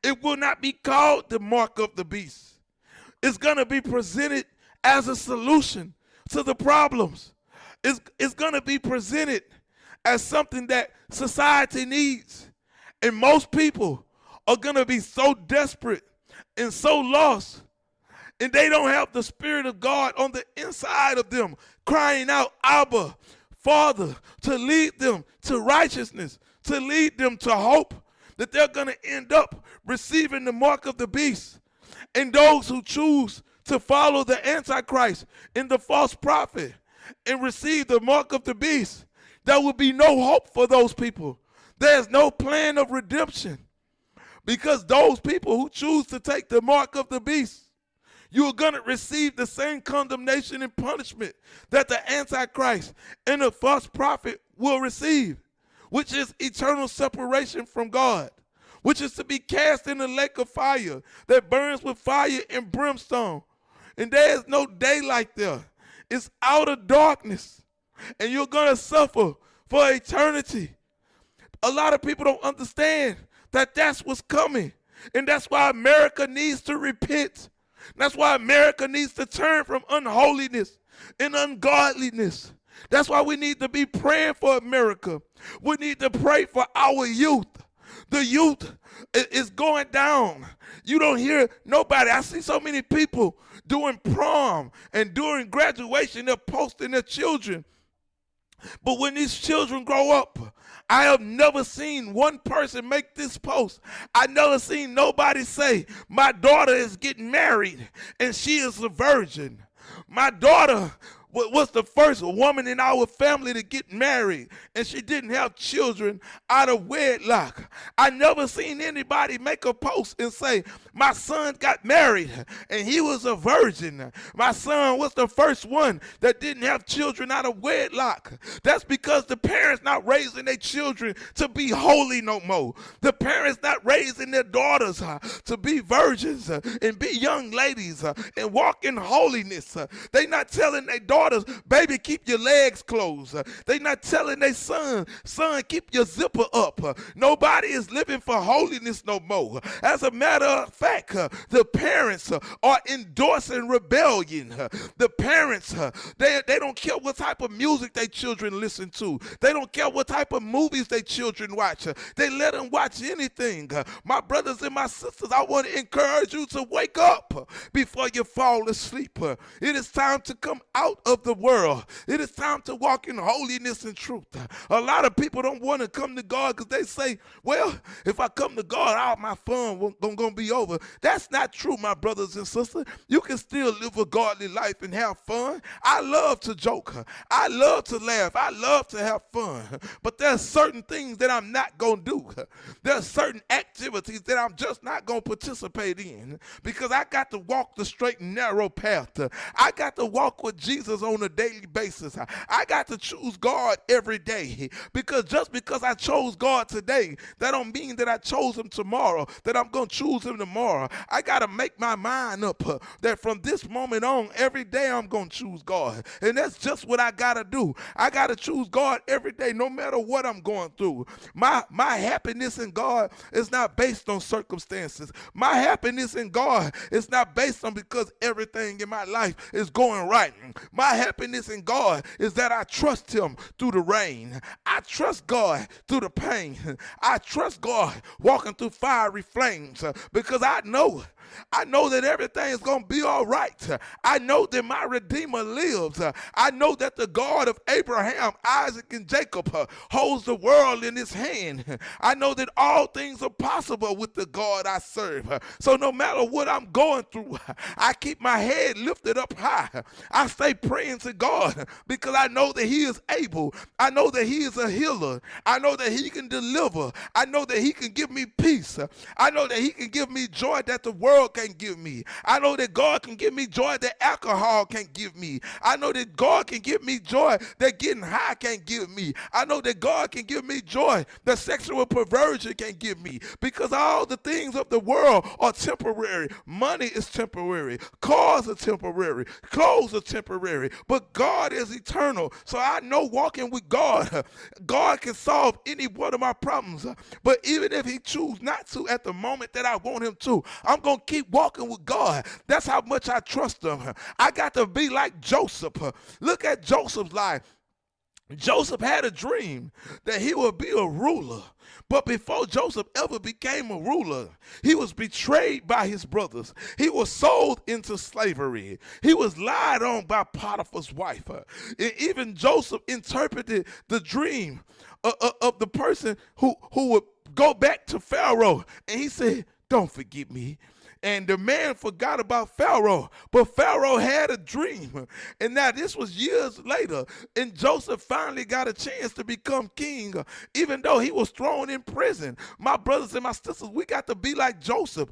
It will not be called the mark of the beast. It's going to be presented as a solution to the problems. It's going to be presented as something that society needs. And most people are going to be so desperate and so lost, and they don't have the Spirit of God on the inside of them, crying out, Abba, Father, to lead them to righteousness, to lead them to hope, that they're going to end up receiving the mark of the beast. And those who choose to follow the Antichrist and the false prophet and receive the mark of the beast, there will be no hope for those people. There's no plan of redemption, because those people who choose to take the mark of the beast, you are going to receive the same condemnation and punishment that the Antichrist and the false prophet will receive, which is eternal separation from God, which is to be cast in the lake of fire that burns with fire and brimstone. And there is no daylight there. It's outer darkness, and you're going to suffer for eternity. A lot of people don't understand that that's what's coming, and that's why America needs to repent. That's why America needs to turn from unholiness and ungodliness. That's why we need to be praying for America. We need to pray for our youth. The youth is going down. You don't hear nobody. I see so many people doing prom and during graduation, they're posting their children. But when these children grow up, I have never seen one person make this post. I never seen nobody say, my daughter is getting married and she is a virgin. My daughter was the first woman in our family to get married, and she didn't have children out of wedlock. I never seen anybody make a post and say, my son got married and he was a virgin. My son was the first one that didn't have children out of wedlock. That's because the parents not raising their children to be holy no more. The parents not raising their daughters to be virgins and be young ladies and walk in holiness. They not telling their daughters, baby, keep your legs closed. They not telling their son, keep your zipper up. Nobody is living for holiness no more. As a matter of fact, the parents are endorsing rebellion. The parents, they don't care what type of music their children listen to. They don't care what type of movies their children watch. They let them watch anything. My brothers and my sisters, I want to encourage you to wake up before you fall asleep. It is time to come out of the world. It is time to walk in holiness and truth. A lot of people don't want to come to God because they say, well, if I come to God, all my fun going to be over. That's not true, my brothers and sisters. You can still live a godly life and have fun. I love to joke. I love to laugh. I love to have fun. But there's certain things that I'm not going to do. There's certain activities that I'm just not going to participate in, because I got to walk the straight and narrow path. I got to walk with Jesus on a daily basis. I got to choose God every day, because just because I chose God today, that don't mean that I chose him tomorrow, that I'm going to choose him tomorrow. I got to make my mind up that from this moment on, every day I'm going to choose God. And that's just what I got to do. I got to choose God every day, no matter what I'm going through. My happiness in God is not based on circumstances. My happiness in God is not based on because everything in my life is going right. My happiness in God is that I trust him through the rain. I trust God through the pain. I trust God walking through fiery flames, because I know that everything is going to be all right. I know that my Redeemer lives. I know that the God of Abraham, Isaac, and Jacob holds the world in his hand. I know that all things are possible with the God I serve. So no matter what I'm going through, I keep my head lifted up high. I stay praying to God, because I know that he is able. I know that he is a healer. I know that he can deliver. I know that he can give me peace. I know that he can give me joy that the world can't give me. I know that God can give me joy that alcohol can't give me. I know that God can give me joy that getting high can't give me. I know that God can give me joy that sexual perversion can't give me, because all the things of the world are temporary. Money is temporary. Cars are temporary. Clothes are temporary. temporary, but God is eternal. So I know walking with God, God can solve any one of my problems. But even if he choose not to at the moment that I want him to, I'm going to keep walking with God. That's how much I trust him. I got to be like Joseph. Look at Joseph's life. Joseph had a dream that he would be a ruler. But before Joseph ever became a ruler, he was betrayed by his brothers. He was sold into slavery. He was lied on by Potiphar's wife. And even Joseph interpreted the dream of the person who would go back to Pharaoh. And he said, don't forget me. And the man forgot about Pharaoh, but Pharaoh had a dream. And now this was years later, and Joseph finally got a chance to become king, even though he was thrown in prison. My brothers and my sisters, we got to be like Joseph.